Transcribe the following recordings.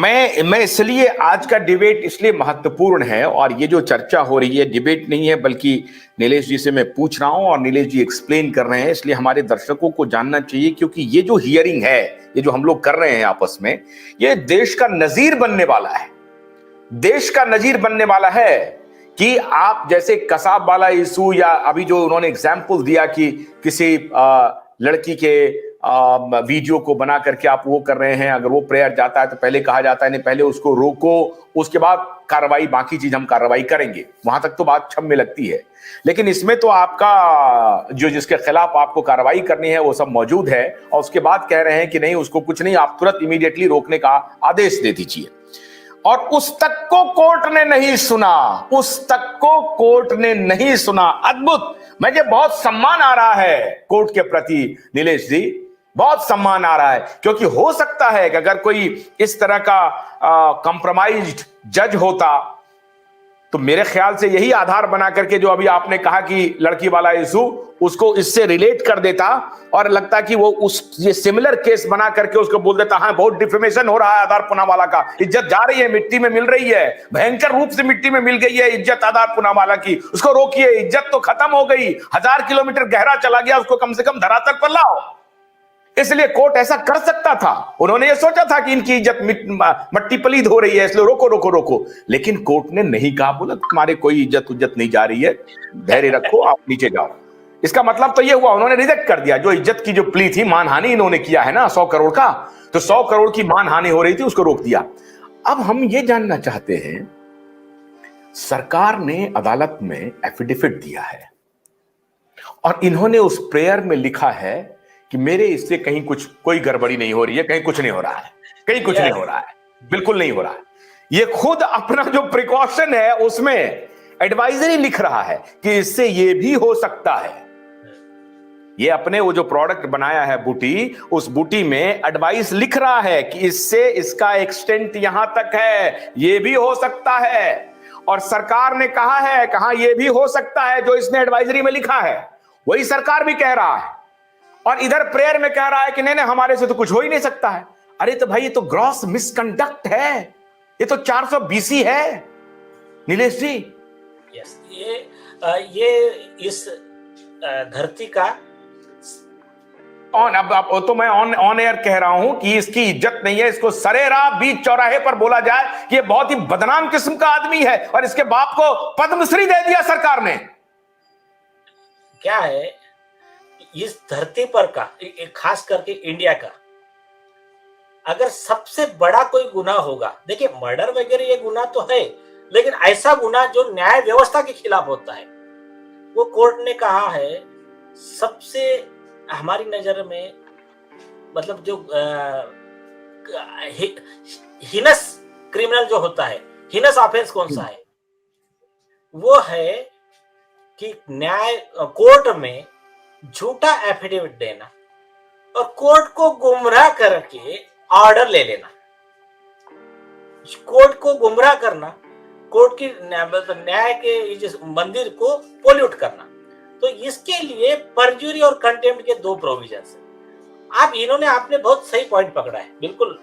मैं इसलिए आज का डिबेट इसलिए महत्वपूर्ण है, और ये जो चर्चा हो रही है डिबेट नहीं है, बल्कि नीलेश जी से मैं पूछ रहा हूं और नीलेश जी एक्सप्लेन कर रहे हैं, इसलिए हमारे दर्शकों को जानना चाहिए, क्योंकि ये जो हियरिंग है, ये जो हम लोग कर रहे हैं आपस में, ये देश का नजीर बनने वाला है। देश का नजीर बनने वाला है कि आप जैसे कसाब वाला इशू, या अभी जो उन्होंने एग्जाम्पल दिया कि किसी लड़की के वीडियो को बना करके आप वो कर रहे हैं, अगर वो प्रेयर जाता है तो पहले कहा जाता है नहीं, पहले उसको रोको, उसके बाद कार्रवाई, बाकी चीज हम कार्रवाई करेंगे, वहां तक तो बात क्षम्य लगती है। लेकिन इसमें तो आपका जो जिसके खिलाफ आपको कार्रवाई करनी है वो सब मौजूद है, और उसके बाद कह रहे हैं कि नहीं उसको कुछ नहीं, आप तुरंत इमीडिएटली रोकने का आदेश दे दीजिए। और उस तक को कोर्ट ने नहीं सुना, उस तक को कोर्ट ने नहीं सुना। अद्भुत। मुझे बहुत सम्मान आ रहा है कोर्ट के प्रति नीलेश जी, बहुत सम्मान आ रहा है, क्योंकि हो सकता है कि अगर कोई इस तरह का कॉम्प्रोमाइज्ड जज होता तो मेरे ख्याल से यही आधार बना करके, जो अभी आपने कहा कि लड़की वाला इशू, उसको इससे रिलेट कर देता, और लगता कि वो उस ये सिमिलर केस बना करके उसको बोल देता, हाँ बहुत डिफेमेशन हो रहा है आधार पूनावाला का, इज्जत जा रही है, मिट्टी में मिल रही है, भयंकर रूप से मिट्टी में मिल गई है इज्जत आधार पूनावाला की, उसको रोकिए, इज्जत तो खत्म हो गई, 1000 किलोमीटर गहरा चला गया, उसको कम से कम धरातल पर लाओ। इसलिए कोर्ट ऐसा कर सकता था, उन्होंने ये सोचा था कि इनकी इज्जत मट्टी पलीद हो रही है, इसलिए रोको रोको रोको। लेकिन कोर्ट ने नहीं कहा, बोला तुम्हारे कोई इज्जत नहीं जा रही है, धैर्य रखो, आप नीचे जाओ। इसका मतलब तो ये हुआ, उन्होंने रिजेक्ट कर दिया। जो इज्जत की जो प्ली थी, मानहानि इन्होंने किया है ना 100 करोड़ का, तो 100 करोड़ की मानहानि हो रही थी, उसको रोक दिया। अब हम ये जानना चाहते हैं, सरकार ने अदालत में एफिडेविट दिया है और इन्होंने उस प्रेयर में लिखा है कि मेरे इससे कहीं कुछ कोई गड़बड़ी नहीं हो रही है, कहीं कुछ नहीं हो रहा है, कहीं कुछ नहीं हो रहा है, बिल्कुल नहीं हो रहा है। ये खुद अपना जो प्रिकॉशन है उसमें एडवाइजरी लिख रहा है कि इससे ये भी हो सकता है। ये अपने वो जो प्रोडक्ट बनाया है बूटी, उस बूटी में एडवाइस लिख रहा है कि इससे इसका एक्सटेंट यहां तक है, ये भी हो सकता है। और सरकार ने कहा है, कहा ये भी हो सकता है, जो इसने एडवाइजरी में लिखा है वही सरकार भी कह रहा है। और इधर प्रेयर में कह रहा है कि नहीं नहीं हमारे से तो कुछ हो ही नहीं सकता है। अरे तो भाई ये तो ग्रॉस मिसकंडक्ट है, ये तो 420 है नीलेश जी। यस, ये इस धरती का अब तो मैं ऑन एयर कह रहा हूं कि इसकी इज्जत नहीं है, इसको सरेराह बीच चौराहे पर बोला जाए कि ये बहुत ही बदनाम किस्म का आदमी है, और इसके बाप को पद्मश्री दे दिया सरकार ने। क्या है इस धरती पर का, खास करके इंडिया का, अगर सबसे बड़ा कोई गुनाह होगा, देखिए मर्डर वगैरह ये गुनाह तो है, लेकिन ऐसा गुनाह जो न्याय व्यवस्था के खिलाफ होता है, वो कोर्ट ने कहा है सबसे हमारी नजर में, मतलब जो हीनस क्रिमिनल जो होता है, हीनस ऑफेंस कौन सा है, वो है कि न्याय कोर्ट में झूठा एफिडेविट देना और कोर्ट को गुमराह करके ऑर्डर ले लेना, कोर्ट को गुमराह करना, कोर्ट की न्याय के मंदिर को पोल्यूट करना। तो इसके लिए परजुरी और कंटेम्प्ट के 2 प्रोविजंस है। आप इन्होंने आपने बहुत सही पॉइंट पकड़ा है, बिल्कुल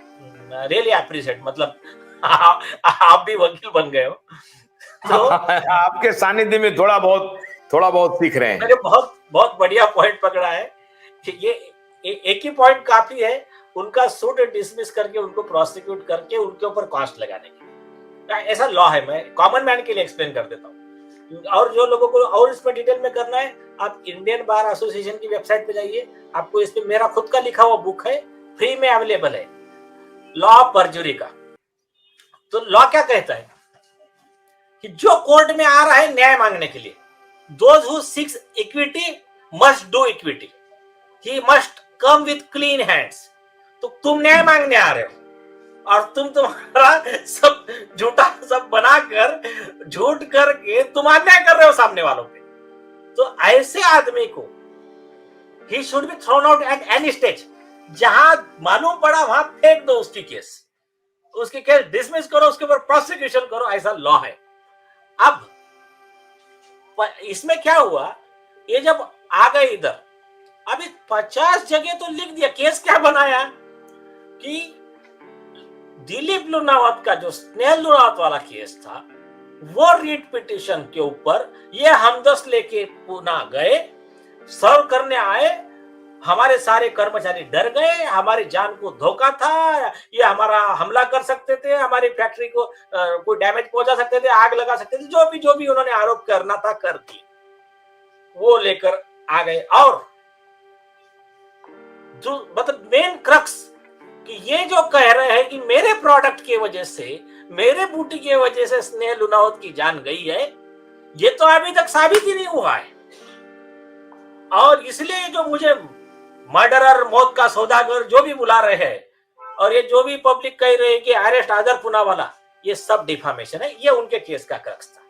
रियली अप्रिशिएट, मतलब आप भी वकील बन गए हो तो आपके सानिध्य में थोड़ा बहुत सीख रहे हैं। मैंने बहुत बढ़िया पॉइंट पकड़ा है कि ये एक ही पॉइंट काफी है, उनका सूट डिसमिस करके, उनको प्रोसिक्यूट करके, उनके ऊपर कॉस्ट लगाने की, ऐसा लॉ है। मैं कॉमन मैन के लिए एक्सप्लेन कर देता हूँ, और जो लोगों को और इसमें डिटेल में करना है, आप इंडियन बार एसोसिएशन की वेबसाइट पे जाइए, आपको इस पे मेरा खुद का लिखा हुआ बुक है, फ्री में अवेलेबल है, लॉ ऑफ परजुरी का। तो लॉ क्या कहता है कि जो कोर्ट में आ रहा है न्याय मांगने के लिए, those who seeks equity must do equity, he must come with clean hands। तो तुम न्याय मांगने आ रहे हो और तुम्हारा सब झूठा सब बनाकर, झूठ करके तुम अन्याय कर रहे हो सामने वालों पे, तो ऐसे आदमी को he should be thrown out at any stage। जहां मालूम पड़ा वहां फेंक दो उसकी केस, उसकी केस डिसमिस करो, उसके ऊपर प्रोसिक्यूशन करो, ऐसा लॉ है। अब इसमें क्या हुआ, ये जब आ गए इधर, अभी 50 जगह तो लिख दिया, केस क्या बनाया कि दिलीप लुनावत का जो स्नेह लुनावत वाला केस था, वो रीट पिटिशन के ऊपर ये हमदस लेके पुणे गए, सर्व करने आए, हमारे सारे कर्मचारी डर गए, हमारी जान को धोखा था, ये हमारा हमला कर सकते थे, हमारी फैक्ट्री को कोई डैमेज पहुंचा सकते थे, आग लगा सकते थे, जो भी उन्होंने आरोप करना था कर दिए, वो लेकर आ गए। और जो मतलब मेन क्रक्स कि ये जो कह रहे हैं कि मेरे प्रोडक्ट की वजह से, मेरे बूटी की वजह से स्नेह लुनावत की जान गई है, ये तो अभी तक साबित ही नहीं हुआ है। और इसलिए जो मुझे मर्डरर, मौत का सौदागर जो भी बुला रहे हैं, और ये जो भी पब्लिक कह रहे हैं कि अरेस्ट आदर पूनावाला, ये सब डिफामेशन है। ये उनके केस का क्रक्स था।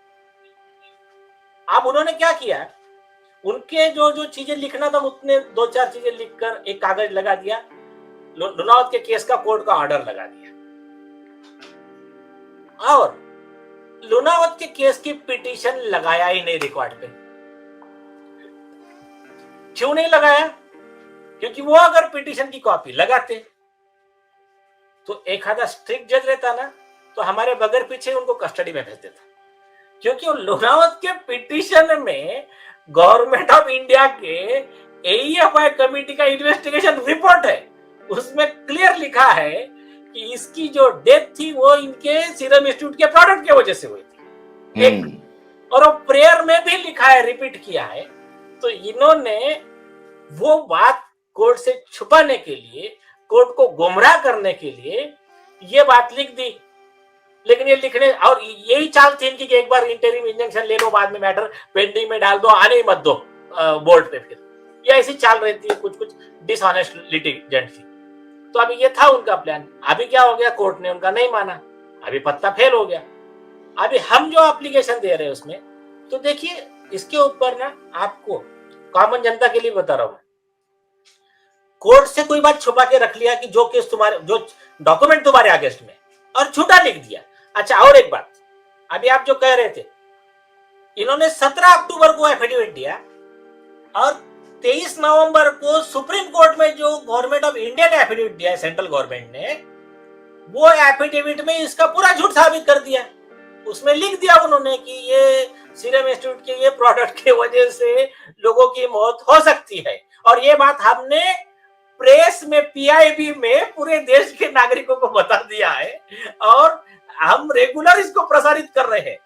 अब उन्होंने क्या किया, उनके जो चीजें लिखना था उतने 2-4 चीजें लिखकर एक कागज लगा दिया, लुनावत के केस का कोर्ट का ऑर्डर लगा दिया, और लुनावत के केस की पिटीशन लगाया ही नहीं रिकॉर्ड पे। क्यों नहीं लगाया? क्योंकि वो अगर पिटीशन की कॉपी लगाते तो एक आधा स्ट्रिक्ट जज रहता ना, तो हमारे बगैर पीछे उनको कस्टडी में भेज देता। क्योंकि लुनावत के पिटीशन में गवर्नमेंट ऑफ इंडिया के एईएफआई कमेटी का इन्वेस्टिगेशन रिपोर्ट है, उसमें क्लियर लिखा है कि इसकी जो डेथ थी वो इनके सीरम इंस्टीट्यूट के प्रोडक्ट की वजह से हुई थी। एक और वो प्रेयर में भी लिखा है, रिपीट किया है। तो इन्होंने वो बात कोर्ट से छुपाने के लिए, कोर्ट को गुमराह करने के लिए ये बात लिख दी। लेकिन ये लिखने, और यही चाल थी इनकी कि एक बार इंटरिम इंजंक्शन ले लो, बाद में मैटर पेंडिंग में डाल दो, आने ही मत दो बोर्ड पे। फिर ये ऐसी चाल रहती है, कुछ डिसऑनेस्ट लिटिगेंट की। तो अभी ये था उनका प्लान। अभी क्या हो गया, कोर्ट ने उनका नहीं माना, अभी पत्ता फेल हो गया। अभी हम जो एप्लीकेशन दे रहे हैं उसमें, तो देखिए इसके ऊपर ना, आपको कॉमन जनता के लिए बता रहा हूं, कोर्ट से कोई बात छुपा के रख लिया कि जो केस तुम्हारे, जो डॉक्यूमेंट तुम्हारे अगेंस्ट में, और झूठा लिख दिया। अच्छा, और एक बात, अभी आप जो कह रहे थे, इन्होंने 17 अक्टूबर को एफिडेविट दिया और 23 नवंबर को सुप्रीम कोर्ट में जो गवर्नमेंट ऑफ इंडिया ने एफिडेविट दिया है, सेंट्रल गवर्नमेंट ने, वो एफिडेविट में इसका पूरा झूठ साबित कर दिया। उसमें लिख दिया उन्होंने कि ये सीरम इंस्टीट्यूट के ये प्रोडक्ट की वजह से लोगों की मौत हो सकती है। और ये बात हमने प्रेस में, पीआईबी में पूरे देश के नागरिकों को बता दिया है, और हम रेगुलर इसको प्रसारित कर रहे हैं।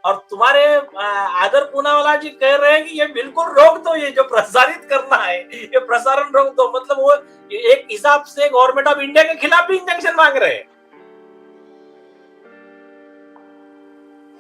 और तुम्हारे आदर पूनावाला जी कह रहे हैं कि ये बिल्कुल रोक दो, ये जो प्रसारित करना है, ये प्रसारण रोक दो। मतलब वो एक हिसाब से गवर्नमेंट ऑफ इंडिया के खिलाफ भी इंजंक्शन मांग रहे हैं।